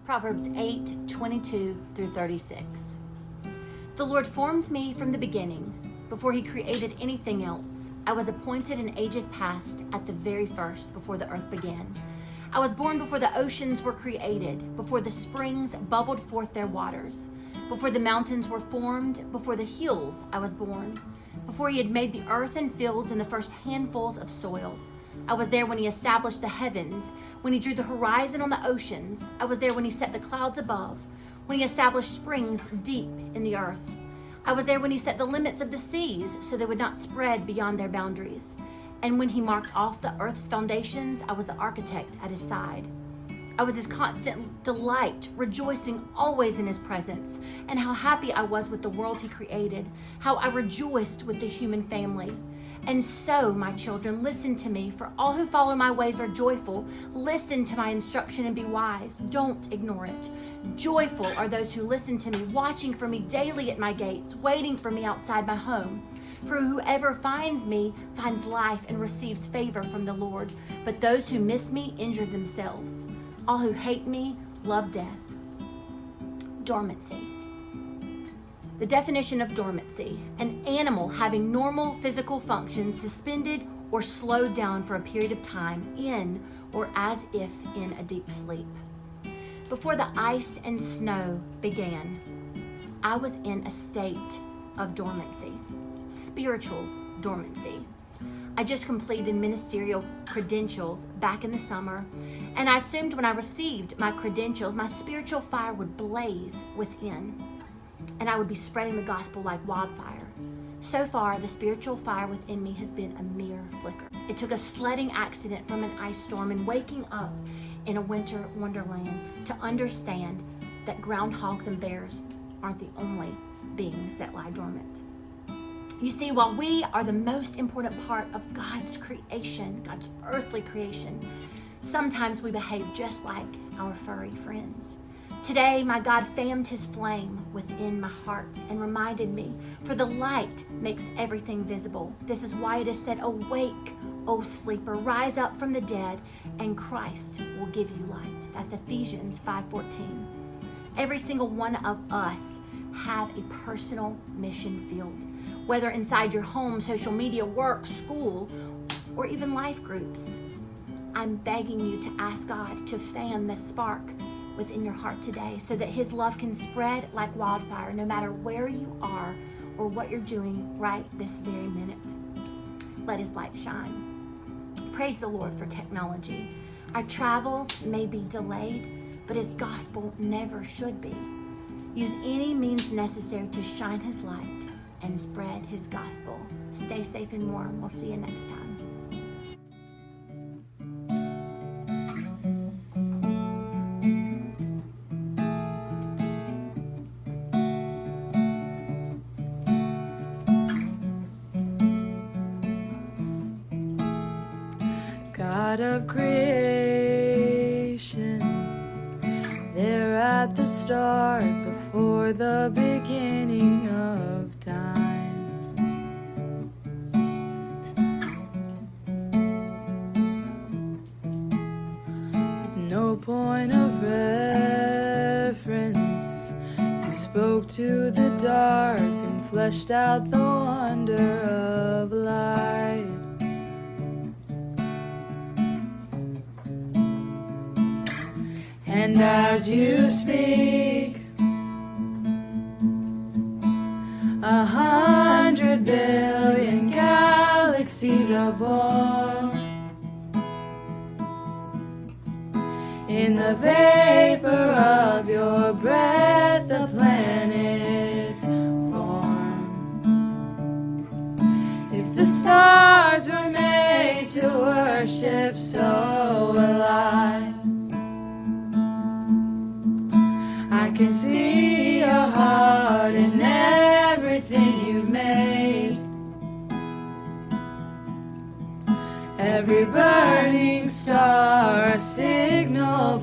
Proverbs 8:22 through 36. The Lord formed me from the beginning, before he created anything else. I was appointed in ages past, at the very first, before the earth began. I was born before the oceans were created, before the springs bubbled forth their waters, before the mountains were formed, before the hills I was born, before he had made the earth and fields and the first handfuls of soil. I was there when he established the heavens, when he drew the horizon on the oceans. I was there when he set the clouds above, when he established springs deep in the earth. I was there when he set the limits of the seas so they would not spread beyond their boundaries. And when he marked off the earth's foundations, I was the architect at his side. I was his constant delight, rejoicing always in his presence. And how happy I was with the world he created, how I rejoiced with the human family. And so, my children, listen to me, for all who follow my ways are joyful. Listen to my instruction and be wise. Don't ignore it. Joyful are those who listen to me, watching for me daily at my gates, waiting for me outside my home. For whoever finds me finds life and receives favor from the Lord. But those who miss me injure themselves. All who hate me love death. Dormancy. The definition of dormancy: an animal having normal physical functions suspended or slowed down for a period of time in or as if in a deep sleep. Before the ice and snow began, I was in a state of dormancy, spiritual dormancy. I just completed ministerial credentials back in the summer, and I assumed when I received my credentials, my spiritual fire would blaze within, and I would be spreading the gospel like wildfire. So far, the spiritual fire within me has been a mere flicker. It took a sledding accident from an ice storm and waking up in a winter wonderland to understand that groundhogs and bears aren't the only beings that lie dormant. You see, while we are the most important part of God's creation, God's earthly creation, sometimes we behave just like our furry friends. Today, my God fanned his flame within my heart and reminded me, for the light makes everything visible. This is why it is said, "Awake, O sleeper, rise up from the dead, and Christ will give you light." That's Ephesians 5:14. Every single one of us have a personal mission field, whether inside your home, social media, work, school, or even life groups. I'm begging you to ask God to fan the spark within your heart today so that his love can spread like wildfire no matter where you are or what you're doing right this very minute. Let his light shine. Praise the Lord for technology. Our travels may be delayed, but his gospel never should be. Use any means necessary to shine his light and spread his gospel. Stay safe and warm. We'll see you next time. God of creation, there at the start, before the beginning of time. With no point of reference, you spoke to the dark and fleshed out the wonder of life. And as you speak, 100 billion galaxies are born. In the vapor of your breath, the planets form. If the stars were made to worship, so will I. I can see your heart in everything you've made. Every burning star, a signal